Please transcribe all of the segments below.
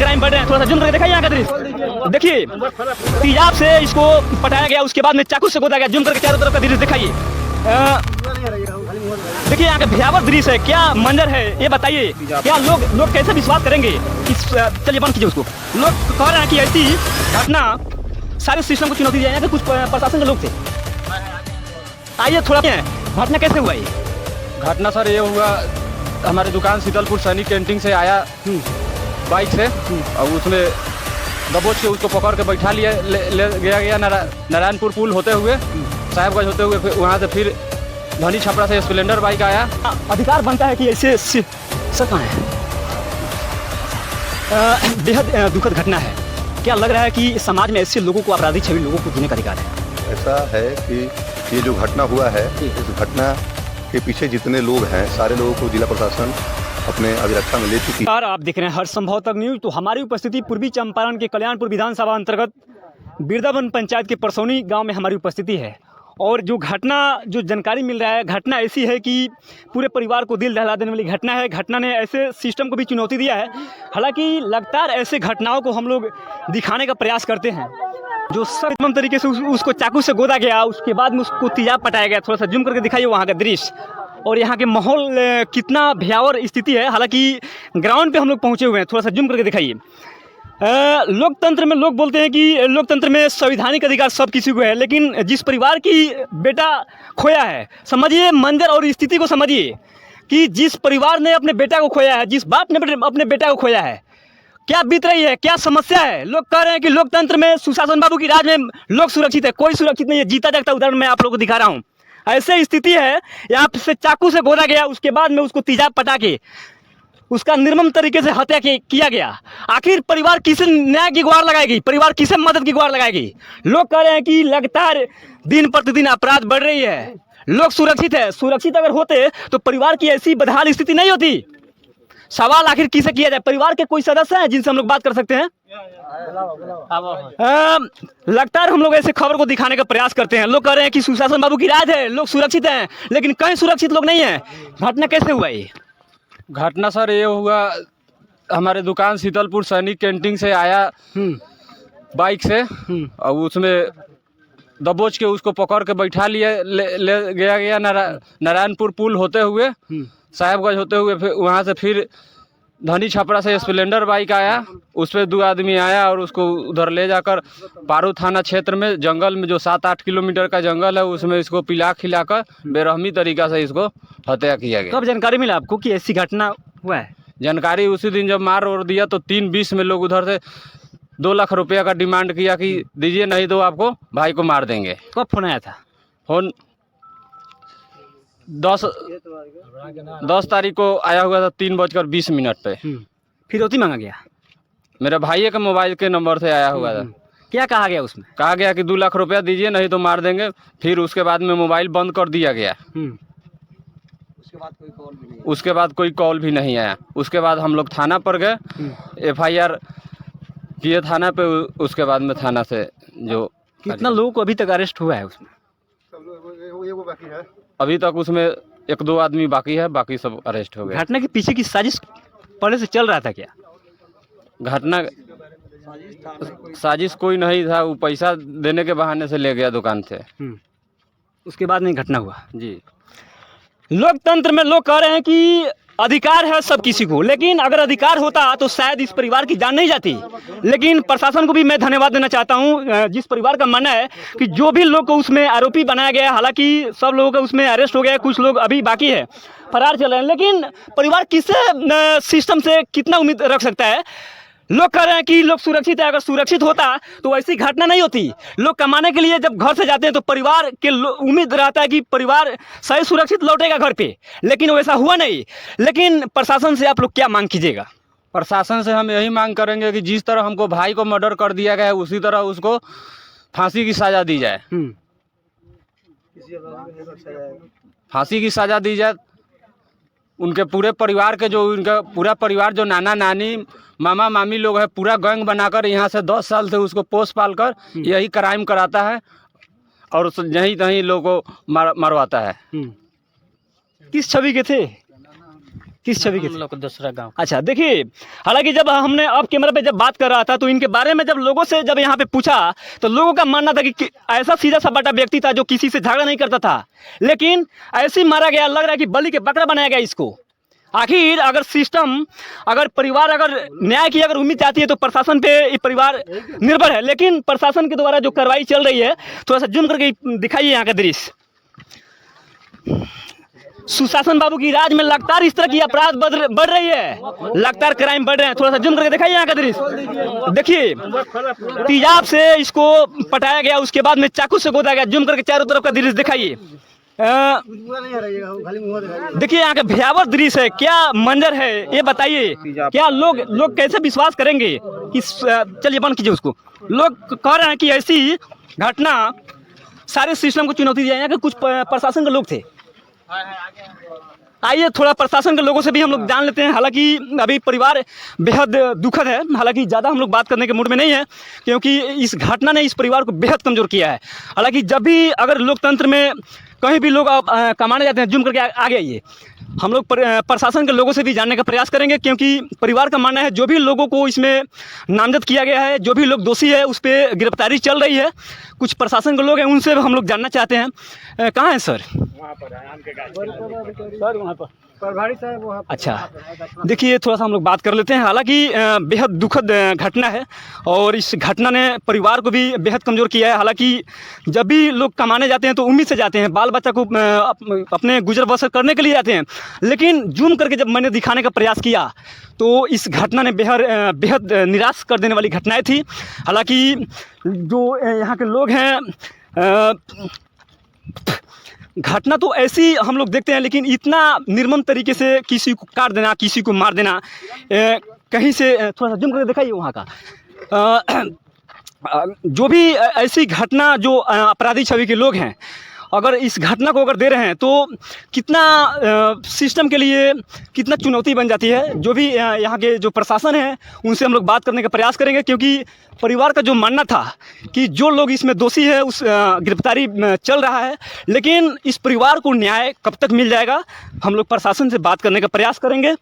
Crime बढ़ रहे हैं, थोड़ा सा जूम करके दिखाइए यहाँ का दृश्य। देखिए तेजाब से इसको पटाया गया, उसके बाद में चाकू से गोदा गया। जूम करके चारों तरफ का दृश्य दिखाइए। देखिए यहाँ का भयावह दृश्य है, क्या मंजर है ये बताइए। क्या लोग कैसे विश्वास करेंगे इस, चलिए बंद कीजिए उसको। लोग कह रहे हैं कि ऐसी घटना सारे सिस्टम को चुनौती दिया। यहाँ के कुछ प्रशासन के लोग थे, आइए थोड़ा घटना कैसे हुआ ये? घटना सर ये हुआ, हमारी दुकान शीतलपुर सैनिक कैंटीन से आया बाइक से, और उसमें दबोच के उसको पकड़ के बैठा लिया ले गया नारायणपुर पुल होते हुए, साहेबगंज होते हुए, फिर वहाँ से फिर धनी छपरा से स्प्लेंडर बाइक आया। अधिकार बनता है कि ऐसे सर कहाँ है? बेहद दुखद घटना है। क्या लग रहा है कि समाज में ऐसे लोगों को, अपराधी छवि लोगों को जीने का अधिकार है? ऐसा है कि ये जो घटना हुआ है, इस घटना के पीछे जितने लोग हैं सारे लोगों को जिला प्रशासन अपने अभिरक्षा में ले चुकी है। आप देख रहे हैं हर संभव तक न्यूज। तो हमारी उपस्थिति पूर्वी चंपारण के कल्याणपुर विधानसभा अंतर्गत बिरदावन पंचायत के परसौनी गांव में हमारी उपस्थिति है। और जो जानकारी मिल रहा है, घटना ऐसी है कि पूरे परिवार को दिल दहला देने वाली घटना है। घटना ने ऐसे सिस्टम को भी चुनौती दिया है। हालांकि लगातार ऐसे घटनाओं को हम लोग दिखाने का प्रयास करते हैं। जो सख्त तरीके से उसको चाकू से गोदा गया, उसके बाद में उसको तेजाब पटाया गया। थोड़ा सा जूम करके दिखाइए वहाँ का दृश्य और यहाँ के माहौल कितना भयावह स्थिति है। हालांकि ग्राउंड पे हम लोग पहुँचे हुए हैं, थोड़ा सा जूम करके दिखाइए। लोकतंत्र में लोग बोलते हैं कि लोकतंत्र में संवैधानिक अधिकार सब किसी को है, लेकिन जिस परिवार की बेटा खोया है, समझिए मंजर और स्थिति को समझिए कि जिस परिवार ने अपने बेटा को खोया है, जिस बाप ने अपने बेटा को खोया है, क्या बीत रही है, क्या समस्या है। लोग कह रहे हैं कि लोकतंत्र में सुशासन बाबू की राज में लोग सुरक्षित है। कोई सुरक्षित नहीं है। जीता जागता उदाहरण मैं आप लोगों को दिखा रहा हूँ। ऐसे स्थिति है, यहाँ से चाकू से गोदा गया, उसके बाद में उसको तेजाब पटा के उसका निर्मम तरीके से हत्या किया गया। आखिर परिवार किसे न्याय की गुहार लगाएगी? परिवार किसे मदद की गुहार लगाएगी? लोग कह रहे हैं कि लगातार दिन प्रतिदिन अपराध बढ़ रही है, लोग सुरक्षित है। सुरक्षित अगर होते तो परिवार की ऐसी बदहाल स्थिति नहीं होती। सवाल आखिर किसे किया जाए? परिवार के कोई सदस्य हैं जिनसे हम लोग बात कर सकते हैं? लगातार हम लोग ऐसे खबर को दिखाने का प्रयास करते हैं। लोग कह रहे हैं कि सुशासन बाबू की राज है, लोग सुरक्षित हैं, लेकिन कहीं सुरक्षित लोग नहीं है। घटना कैसे हुआ ये? घटना सर ये हुआ, हमारे दुकान शीतलपुर सैनिक कैंटीन से आया बाइक से, और उसमें दबोच के उसको पकड़ के बैठा लिया ले गया नारायणपुर पुल होते हुए, साहेबगंज होते हुए, फिर वहाँ से फिर धनी छपरा से स्प्लेंडर बाइक आया। उस पर 2 आदमी आया और उसको उधर ले जाकर पारू थाना क्षेत्र में जंगल में, जो 7-8 किलोमीटर का जंगल है, उसमें इसको पिला खिलाकर बेरहमी तरीका से इसको हत्या किया गया। कब जानकारी मिला आपको कि ऐसी घटना हुआ है? जानकारी उसी दिन जब मार और दिया तो 3:20 में लोग उधर से 2 लाख रुपया का डिमांड किया कि दीजिए, नहीं तो आपको भाई को मार देंगे। कब फोन आया था? फोन 10 तारीख को आया हुआ था 3:20 पे। फिरौती मांगा गया? मेरे भाई के मोबाइल के नंबर से आया हुआ था। क्या कहा गया उसमें? कहा गया कि 2 लाख रुपया दीजिए, नहीं तो मार देंगे। फिर उसके बाद में मोबाइल बंद कर दिया गया। उसके बाद कोई कॉल भी नहीं आया। उसके बाद हम लोग थाना पर गए, FIR किए थाना पे। उसके बाद में थाना से जो कितना लोगों को अभी तक अरेस्ट हुआ है उसमें? अभी तक उसमें 1-2 आदमी बाकी है, बाकी सब अरेस्ट हो गए। घटना के पीछे की साजिश पहले से चल रहा था क्या? घटना साजिश कोई नहीं था, वो पैसा देने के बहाने से ले गया दुकान से। उसके बाद नहीं घटना हुआ जी। लोकतंत्र में लोग कह रहे हैं कि अधिकार है सब किसी को, लेकिन अगर अधिकार होता तो शायद इस परिवार की जान नहीं जाती। लेकिन प्रशासन को भी मैं धन्यवाद देना चाहता हूं, जिस परिवार का मानना है कि जो भी लोग को उसमें आरोपी बनाया गया, हालांकि सब लोगों का उसमें अरेस्ट हो गया, कुछ लोग अभी बाकी है, फरार चल रहे हैं। लेकिन परिवार किससे, सिस्टम से कितना उम्मीद रख सकता है? लोग कह रहे हैं कि लोग सुरक्षित है। अगर सुरक्षित होता तो ऐसी घटना नहीं होती। लोग कमाने के लिए जब घर से जाते हैं तो परिवार के उम्मीद रहता है कि परिवार सही सुरक्षित लौटेगा घर पे, लेकिन वैसा हुआ नहीं। लेकिन प्रशासन से आप लोग क्या मांग कीजिएगा? प्रशासन से हम यही मांग करेंगे कि जिस तरह हमको भाई को मर्डर कर दिया गया है, उसी तरह उसको फांसी की सजा दी जाए। फांसी की सजा दी जाए। उनके पूरे परिवार के जो, उनका पूरा परिवार जो नाना नानी मामा मामी लोग हैं, पूरा गैंग बनाकर यहाँ से 10 साल से उसको पोस पाल कर यही क्राइम कराता है और यहीं तहीं लोगों को मरवाता है। किस छवि के थे? किस छवि के हम थे? लोग दूसरा गांव। अच्छा, देखिए, हालांकि जब हमने अब कैमरा पे जब बात कर रहा था तो इनके बारे में जब लोगों से जब यहाँ पे पूछा तो लोगों का मानना था कि ऐसा सीधा साधा व्यक्ति था जो किसी से झगड़ा नहीं करता था, लेकिन ऐसे ही मारा गया, लग रहा है कि बलि के बकरा बनाया गया इसको। आखिर अगर सिस्टम, अगर परिवार, अगर न्याय की अगर उम्मीद चाहती है तो प्रशासन पे ये परिवार निर्भर है, लेकिन प्रशासन के द्वारा जो कार्रवाई चल रही है, थोड़ा सा जूम करके दिखाइए यहाँ का दृश्य। सुशासन बाबू की राज में लगातार इस तरह की अपराध बढ़ रही है, लगातार क्राइम बढ़ रहे हैं। थोड़ा सा जूम करके दिखाइए यहाँ का दृश्य। देखिए, तेजाब से इसको पटाया गया, उसके बाद में चाकू से गोदा गया। जूम करके चारों तरफ का दृश्य दिखाइए। देखिए यहाँ का भयावह दृश्य है, क्या मंजर है ये बताइए। क्या लोग कैसे विश्वास करेंगे कि चलिए बंद कीजिए उसको। लोग कह रहे हैं कि ऐसी घटना सारे सिस्टम को चुनौती दिया। यहाँ के कुछ प्रशासन के लोग थे, आइए थोड़ा प्रशासन के लोगों से भी हम लोग जान लेते हैं। हालांकि अभी परिवार बेहद दुखद है, हालांकि ज़्यादा हम लोग बात करने के मूड में नहीं है क्योंकि इस घटना ने इस परिवार को बेहद कमज़ोर किया है। हालांकि जब भी अगर लोकतंत्र में कहीं भी लोग कमाने जाते हैं, जूम करके आगे आइए, हम लोग प्रशासन के लोगों से भी जानने का प्रयास करेंगे क्योंकि परिवार का मानना है जो भी लोगों को इसमें नामजद किया गया है, जो भी लोग दोषी है उस पर गिरफ्तारी चल रही है। कुछ प्रशासन के लोग हैं, उनसे हम लोग जानना चाहते हैं। कहाँ हैं सर? वहाँ पर है, आम के गाछ सर, वहाँ पर प्रभारी साहब वहाँ। अच्छा, देखिए थोड़ा सा हम लोग बात कर लेते हैं। हालांकि बेहद दुखद घटना है और इस घटना ने परिवार को भी बेहद कमज़ोर किया है। हालांकि जब भी लोग कमाने जाते हैं तो उम्मीद से जाते हैं, बाल बच्चा को अपने गुजर बसर करने के लिए जाते हैं, लेकिन जूम करके जब मैंने दिखाने का प्रयास किया तो इस घटना ने बेहद निराश कर देने वाली घटनाएँ थी। हालांकि जो यहाँ के लोग हैं, घटना तो ऐसी हम लोग देखते हैं, लेकिन इतना निर्मम तरीके से किसी को काट देना, किसी को मार देना, कहीं से थोड़ा सा जूम करके दिखाइए वहाँ का। जो भी ऐसी घटना जो अपराधी छवि के लोग हैं, अगर इस घटना को अगर दे रहे हैं तो कितना सिस्टम के लिए कितना चुनौती बन जाती है। जो भी यहाँ के जो प्रशासन है उनसे हम लोग बात करने का प्रयास करेंगे क्योंकि परिवार का जो मानना था कि जो लोग इसमें दोषी है उस गिरफ्तारी चल रहा है, लेकिन इस परिवार को न्याय कब तक मिल जाएगा, हम लोग प्रशासन से बात करने का प्रयास करेंगे।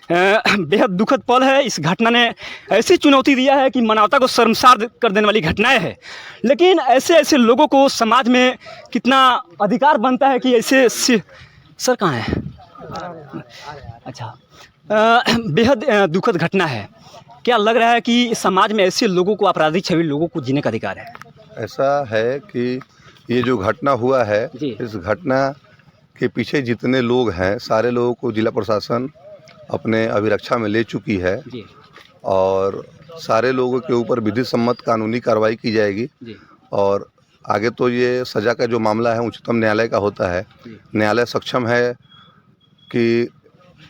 बेहद दुखद पल है। इस घटना ने ऐसी चुनौती दिया है कि मानवता को शर्मसार कर देने वाली घटनाएं हैं, लेकिन ऐसे लोगों को समाज में कितना अधिकार बनता है कि ऐसे सर कहाँ है? अच्छा, बेहद दुखद घटना है। क्या लग रहा है कि समाज में ऐसे लोगों को, अपराधी छवि लोगों को जीने का अधिकार है? ऐसा है कि ये जो घटना हुआ है, इस घटना के पीछे जितने लोग हैं सारे लोगों को जिला प्रशासन अपने अभिरक्षा में ले चुकी है जी। और सारे लोगों के ऊपर विधि सम्मत कानूनी कार्रवाई की जाएगी जी। और आगे तो ये सज़ा का जो मामला है उच्चतम न्यायालय का होता है। न्यायालय सक्षम है कि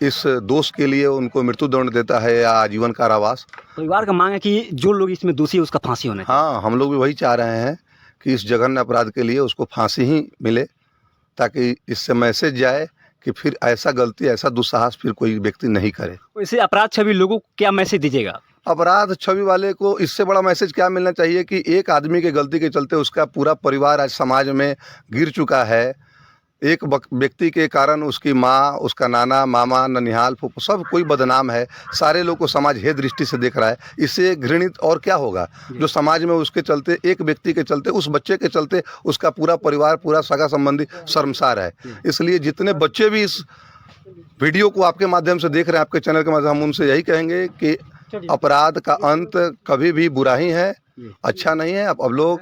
इस दोष के लिए उनको मृत्यु दंड देता है या आजीवन कारावास। परिवार का मांग है कि जो लोग इसमें दोषी है उसका फांसी होना चाहिए। हाँ, हम लोग भी वही चाह रहे हैं कि इस जघन्य अपराध के लिए उसको फांसी ही मिले ताकि इससे मैसेज जाए कि फिर ऐसा गलती, ऐसा दुस्साहस फिर कोई व्यक्ति नहीं करे। वैसे अपराध छवि लोगों को क्या मैसेज दीजिएगा? अपराध छवि वाले को इससे बड़ा मैसेज क्या मिलना चाहिए कि एक आदमी के गलती के चलते उसका पूरा परिवार आज समाज में गिर चुका है। एक व्यक्ति के कारण उसकी माँ, उसका नाना, मामा, ननिहाल, फूफू सब कोई बदनाम है। सारे लोग को समाज हे दृष्टि से देख रहा है। इससे घृणित और क्या होगा जो समाज में उसके चलते, एक व्यक्ति के चलते, उस बच्चे के चलते उसका पूरा परिवार, पूरा सगा संबंधी शर्मसार है। इसलिए जितने बच्चे भी इस वीडियो को आपके माध्यम से देख रहे हैं, आपके चैनल के माध्यम, हम उनसे यही कहेंगे कि अपराध का अंत कभी भी बुरा ही है, अच्छा नहीं है। अब लोग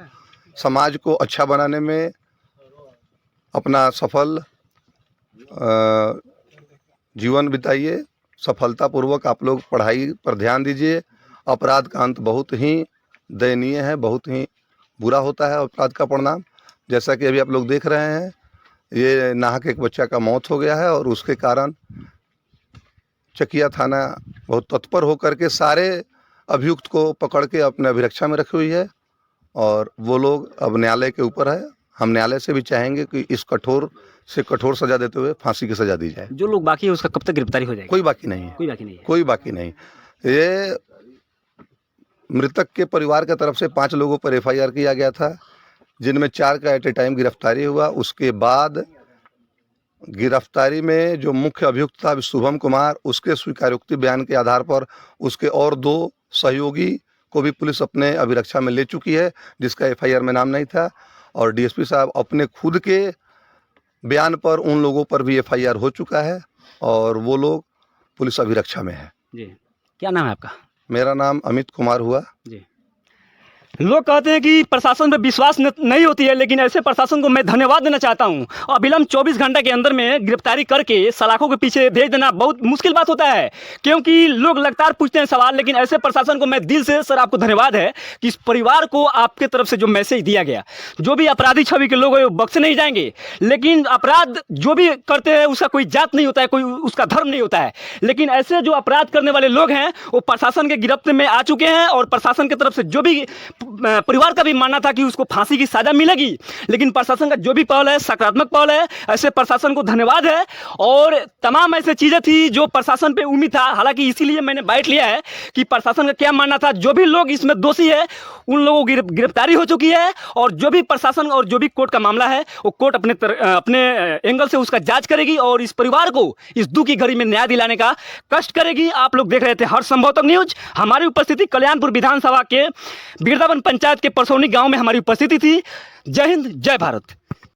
समाज को अच्छा बनाने में अपना सफल जीवन बिताइए, सफलतापूर्वक आप लोग पढ़ाई पर ध्यान दीजिए। अपराध का अंत बहुत ही दयनीय है, बहुत ही बुरा होता है अपराध का परिणाम। जैसा कि अभी आप लोग देख रहे हैं, ये नाहक एक बच्चा का मौत हो गया है और उसके कारण चकिया थाना बहुत तत्पर होकर के सारे अभियुक्त को पकड़ के अपने अभिरक्षा में रखी हुई है और वो लोग अब न्यायालय के ऊपर है। हम न्यायालय से भी चाहेंगे कि इस कठोर से कठोर सजा देते हुए फांसी की सजा दी जाए। जो लोग बाकी है उसका कब तक गिरफ्तारी हो जाएगी? कोई बाकी नहीं है, कोई बाकी नहीं है, कोई बाकी नहीं। ये मृतक के परिवार की तरफ से 5 लोगों पर FIR किया गया था, जिनमें 4 का एट ए टाइम गिरफ्तारी हुआ। उसके बाद गिरफ्तारी में जो मुख्य अभियुक्त था शुभम कुमार, उसके स्वीकारोक्ति बयान के आधार पर उसके और 2 सहयोगी को भी पुलिस अपने अभिरक्षा में ले चुकी है, जिसका एफआईआर में नाम नहीं था। और डीएसपी साहब अपने खुद के बयान पर उन लोगों पर भी एफआईआर हो चुका है और वो लोग पुलिस अभिरक्षा में है। जी, क्या नाम है आपका? मेरा नाम अमित कुमार हुआ। जी, लोग कहते हैं कि प्रशासन पे विश्वास नहीं होती है, लेकिन ऐसे प्रशासन को मैं धन्यवाद देना चाहता हूं। अविलंब 24 घंटे के अंदर में गिरफ्तारी करके सलाखों के पीछे भेज देना बहुत मुश्किल बात होता है, क्योंकि लोग लगातार पूछते हैं सवाल। लेकिन ऐसे प्रशासन को मैं दिल से सर आपको धन्यवाद है कि इस परिवार को आपके तरफ से जो मैसेज दिया गया, जो भी अपराधी छवि के लोग हैं वो बख्शे नहीं जाएंगे। लेकिन अपराध जो भी करते हैं उसका कोई जात नहीं होता है, कोई उसका धर्म नहीं होता है। लेकिन ऐसे जो अपराध करने वाले लोग हैं वो प्रशासन के गिरफ्त में आ चुके हैं और प्रशासन की तरफ से जो भी परिवार का भी मानना था कि उसको फांसी की सजा मिलेगी, लेकिन प्रशासन का जो भी पहल है सकारात्मक पहल है। ऐसे प्रशासन को धन्यवाद है। और तमाम ऐसे चीज़ें थी जो प्रशासन पे उम्मीद था, हालांकि इसीलिए मैंने बाइट लिया है कि प्रशासन का क्या मानना था। जो भी लोग इसमें दोषी है उन लोगों की गिरफ्तारी हो चुकी है और जो भी प्रशासन और जो भी कोर्ट का मामला है वो कोर्ट अपने एंगल से उसका जांच करेगी और इस परिवार को इस दुख की घड़ी में न्याय दिलाने का कष्ट करेगी। आप लोग देख रहे थे हर संभव तक न्यूज। हमारी उपस्थिति कल्याणपुर विधानसभा के बिरदावन पंचायत के परसौनी गांव में हमारी उपस्थिति थी। जय हिंद, जय भारत।